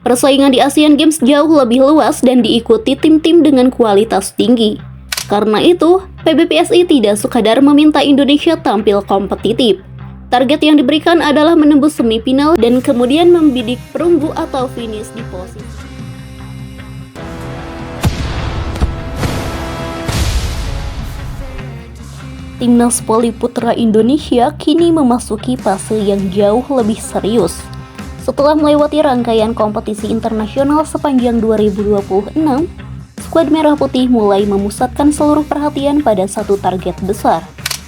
Persaingan di Asian Games jauh lebih luas dan diikuti tim-tim dengan kualitas tinggi. Karena itu, PBPSI tidak sekadar meminta Indonesia tampil kompetitif. Target yang diberikan adalah menembus semifinal dan kemudian membidik perunggu atau finish di posisi. Timnas Voli Putra Indonesia kini memasuki fase yang jauh lebih serius. Setelah melewati rangkaian kompetisi internasional sepanjang 2026, skuad Merah Putih mulai memusatkan seluruh perhatian pada satu target besar,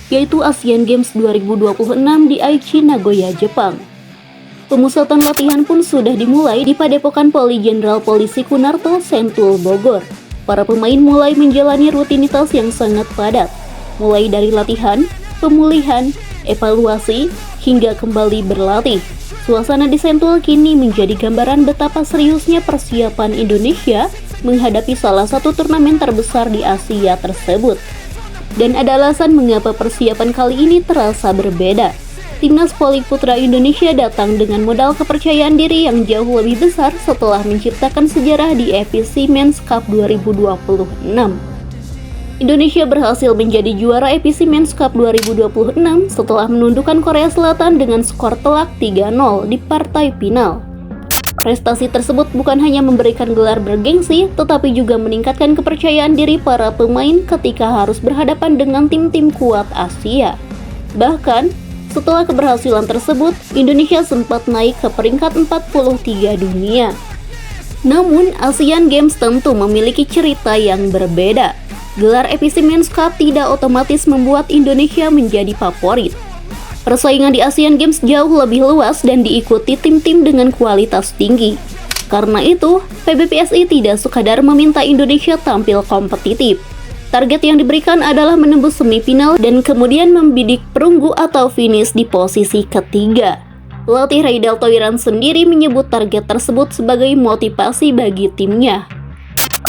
yaitu Asian Games 2026 di Aichi, Nagoya, Jepang. Pemusatan latihan pun sudah dimulai di Padepokan Poli Jenderal Polisi Kunarto, Sentul, Bogor. Para pemain mulai menjalani rutinitas yang sangat padat, mulai dari latihan, pemulihan, evaluasi, hingga kembali berlatih. Suasana di Sentul kini menjadi gambaran betapa seriusnya persiapan Indonesia menghadapi salah satu turnamen terbesar di Asia tersebut. Dan ada alasan mengapa persiapan kali ini terasa berbeda. Timnas Voli Putra Indonesia datang dengan modal kepercayaan diri yang jauh lebih besar setelah menciptakan sejarah di EPC Men's Cup 2026. Indonesia berhasil menjadi juara EPC Men's Cup 2026 setelah menundukkan Korea Selatan dengan skor telak 3-0 di partai final. Prestasi tersebut bukan hanya memberikan gelar bergengsi, tetapi juga meningkatkan kepercayaan diri para pemain ketika harus berhadapan dengan tim-tim kuat Asia. Bahkan, setelah keberhasilan tersebut, Indonesia sempat naik ke peringkat 43 dunia. Namun, Asian Games tentu memiliki cerita yang berbeda. Gelar EPC Men's Cup tidak otomatis membuat Indonesia menjadi favorit. Persaingan di Asian Games jauh lebih luas dan diikuti tim-tim dengan kualitas tinggi. Karena itu, PBPSI tidak sekadar meminta Indonesia tampil kompetitif. Target yang diberikan adalah menembus semifinal dan kemudian membidik perunggu atau finish di posisi ketiga. Pelatih Raidal Toiran sendiri menyebut target tersebut sebagai motivasi bagi timnya.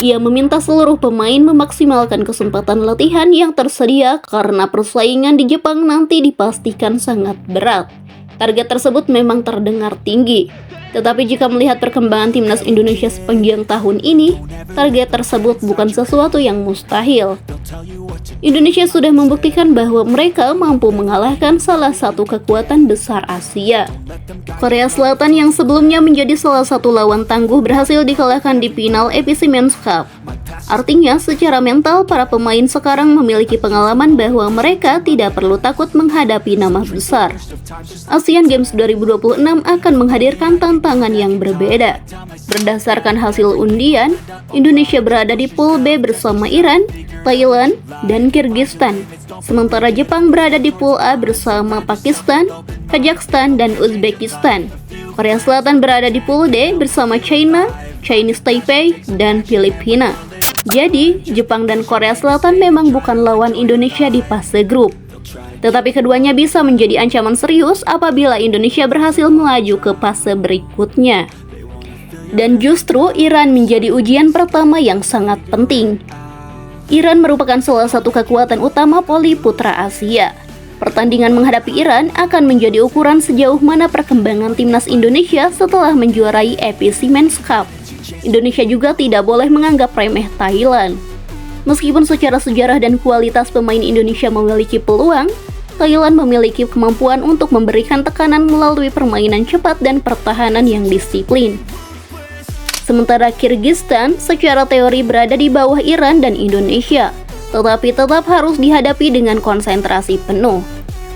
Ia meminta seluruh pemain memaksimalkan kesempatan latihan yang tersedia karena persaingan di Jepang nanti dipastikan sangat berat. Target tersebut memang terdengar tinggi, tetapi jika melihat perkembangan timnas Indonesia sepanjang tahun ini, target tersebut bukan sesuatu yang mustahil. Indonesia sudah membuktikan bahwa mereka mampu mengalahkan salah satu kekuatan besar Asia. Korea Selatan yang sebelumnya menjadi salah satu lawan tangguh berhasil dikalahkan di final EPC Men's Cup. Artinya, secara mental, para pemain sekarang memiliki pengalaman bahwa mereka tidak perlu takut menghadapi nama besar. Asian Games 2026 akan menghadirkan tantangan yang berbeda. Berdasarkan hasil undian, Indonesia berada di Pool B bersama Iran, Thailand, dan Kyrgyzstan. Sementara Jepang berada di Pool A bersama Pakistan, Kazakhstan, dan Uzbekistan. Korea Selatan berada di Pool D bersama China, Chinese Taipei, dan Filipina. Jadi, Jepang dan Korea Selatan memang bukan lawan Indonesia di fase grup. Tetapi keduanya bisa menjadi ancaman serius apabila Indonesia berhasil melaju ke fase berikutnya. Dan justru Iran menjadi ujian pertama yang sangat penting. Iran merupakan salah satu kekuatan utama voli putra Asia. Pertandingan menghadapi Iran akan menjadi ukuran sejauh mana perkembangan timnas Indonesia setelah menjuarai EPC Men's Cup. Indonesia juga tidak boleh menganggap remeh Thailand. Meskipun secara sejarah dan kualitas pemain Indonesia memiliki peluang, Thailand memiliki kemampuan untuk memberikan tekanan melalui permainan cepat dan pertahanan yang disiplin. Sementara Kyrgyzstan secara teori berada di bawah Iran dan Indonesia, tetapi tetap harus dihadapi dengan konsentrasi penuh.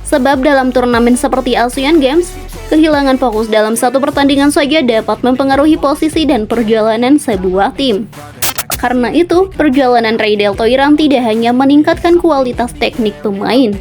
Sebab dalam turnamen seperti Asian Games, kehilangan fokus dalam satu pertandingan saja dapat mempengaruhi posisi dan perjalanan sebuah tim. Karena itu, perjalanan Raidal Toiran tidak hanya meningkatkan kualitas teknik pemain.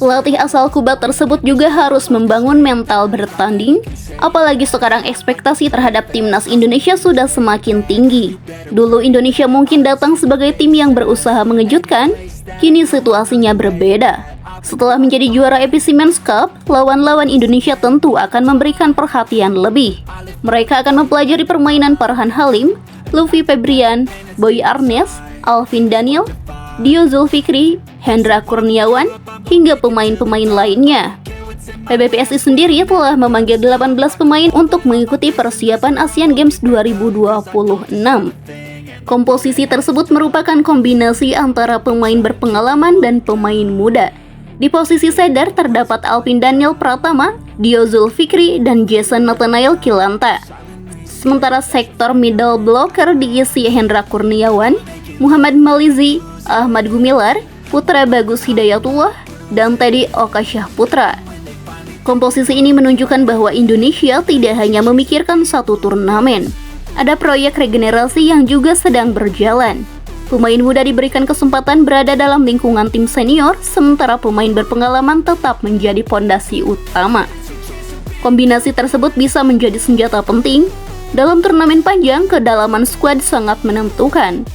Pelatih asal Kuba tersebut juga harus membangun mental bertanding, apalagi sekarang ekspektasi terhadap timnas Indonesia sudah semakin tinggi. Dulu Indonesia mungkin datang sebagai tim yang berusaha mengejutkan, kini situasinya berbeda. Setelah menjadi juara EPC Men's Cup, lawan-lawan Indonesia tentu akan memberikan perhatian lebih. Mereka akan mempelajari permainan Farhan Halim, Luffy Febrian, Boy Arnes, Alvin Daniel, Dio Zulfikri, Hendra Kurniawan, hingga pemain-pemain lainnya. PBPSI sendiri telah memanggil 18 pemain untuk mengikuti persiapan Asian Games 2026. Komposisi tersebut merupakan kombinasi antara pemain berpengalaman dan pemain muda. Di posisi center terdapat Alvin Daniel Pratama, Dio Zulfikri, dan Jason Nathanael Kilanta. Sementara sektor middle blocker diisi Hendra Kurniawan, Muhammad Malizi, Ahmad Gumilar, Putra Bagus Hidayatullah, dan Teddy Okasyah Putra. Komposisi ini menunjukkan bahwa Indonesia tidak hanya memikirkan satu turnamen. Ada proyek regenerasi yang juga sedang berjalan. Pemain muda diberikan kesempatan berada dalam lingkungan tim senior, sementara pemain berpengalaman tetap menjadi fondasi utama. Kombinasi tersebut bisa menjadi senjata penting. Dalam turnamen panjang, kedalaman skuad sangat menentukan.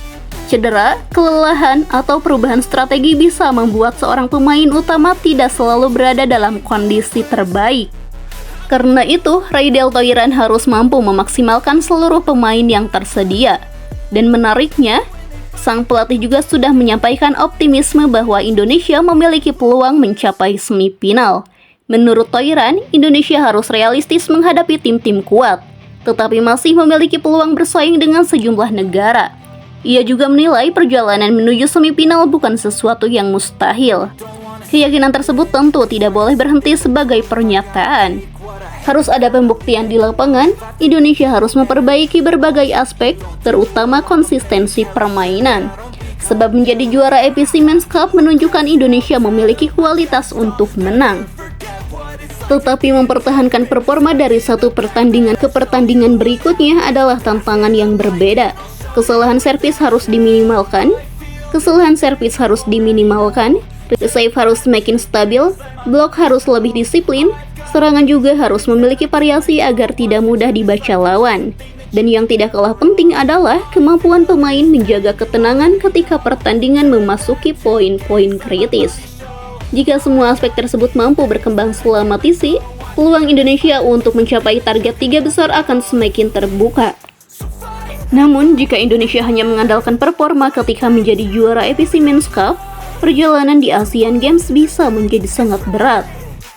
Cedera, kelelahan, atau perubahan strategi bisa membuat seorang pemain utama tidak selalu berada dalam kondisi terbaik. Karena itu, Raidel Thoiran harus mampu memaksimalkan seluruh pemain yang tersedia. Dan menariknya, sang pelatih juga sudah menyampaikan optimisme bahwa Indonesia memiliki peluang mencapai semifinal. Menurut Thoiran, Indonesia harus realistis menghadapi tim-tim kuat, tetapi masih memiliki peluang bersaing dengan sejumlah negara. Ia juga menilai perjalanan menuju semifinal bukan sesuatu yang mustahil. Keyakinan tersebut tentu tidak boleh berhenti sebagai pernyataan. Harus ada pembuktian di lapangan. Indonesia harus memperbaiki berbagai aspek, terutama konsistensi permainan. Sebab menjadi juara AFC Men's Cup menunjukkan Indonesia memiliki kualitas untuk menang. Tetapi mempertahankan performa dari satu pertandingan ke pertandingan berikutnya adalah tantangan yang berbeda. Kesalahan servis harus diminimalkan, save harus semakin stabil, blok harus lebih disiplin, serangan juga harus memiliki variasi agar tidak mudah dibaca lawan. Dan yang tidak kalah penting adalah kemampuan pemain menjaga ketenangan ketika pertandingan memasuki poin-poin kritis. Jika semua aspek tersebut mampu berkembang selama TC, peluang Indonesia untuk mencapai target 3 besar akan semakin terbuka. Namun, jika Indonesia hanya mengandalkan performa ketika menjadi juara AFC Men's Cup, perjalanan di Asian Games bisa menjadi sangat berat.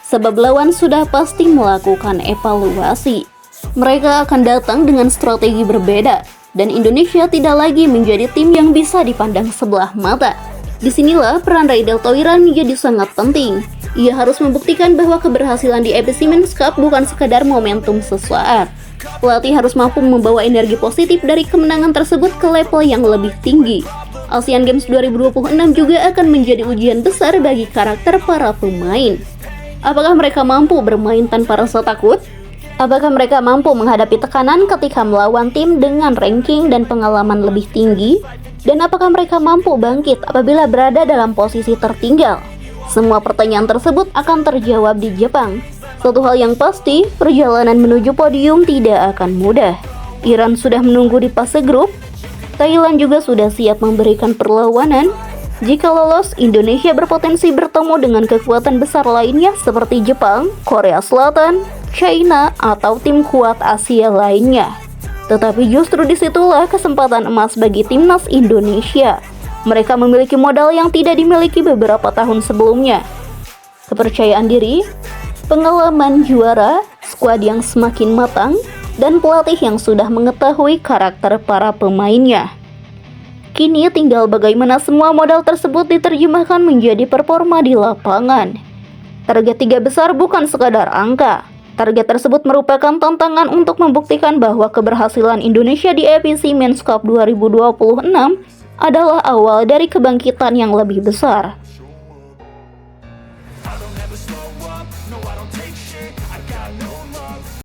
Sebab lawan sudah pasti melakukan evaluasi. Mereka akan datang dengan strategi berbeda, dan Indonesia tidak lagi menjadi tim yang bisa dipandang sebelah mata. Disinilah peran Raidel Thoiran menjadi sangat penting. Ia harus membuktikan bahwa keberhasilan di AFC Men's Cup bukan sekadar momentum sesaat. Pelatih harus mampu membawa energi positif dari kemenangan tersebut ke level yang lebih tinggi. Asian Games 2026 juga akan menjadi ujian besar bagi karakter para pemain. Apakah mereka mampu bermain tanpa rasa takut? Apakah mereka mampu menghadapi tekanan ketika melawan tim dengan ranking dan pengalaman lebih tinggi? Dan apakah mereka mampu bangkit apabila berada dalam posisi tertinggal? Semua pertanyaan tersebut akan terjawab di Jepang. Satu hal yang pasti, perjalanan menuju podium tidak akan mudah. Iran sudah menunggu di fase grup. Thailand juga sudah siap memberikan perlawanan. Jika lolos, Indonesia berpotensi bertemu dengan kekuatan besar lainnya seperti Jepang, Korea Selatan, China, atau tim kuat Asia lainnya. Tetapi justru disitulah kesempatan emas bagi timnas Indonesia. Mereka memiliki modal yang tidak dimiliki beberapa tahun sebelumnya. Kepercayaan diri, pengalaman juara, skuad yang semakin matang, dan pelatih yang sudah mengetahui karakter para pemainnya. Kini tinggal bagaimana semua modal tersebut diterjemahkan menjadi performa di lapangan. Target 3 besar bukan sekadar angka. Target tersebut merupakan tantangan untuk membuktikan bahwa keberhasilan Indonesia di AFC Men's Cup 2026 adalah awal dari kebangkitan yang lebih besar.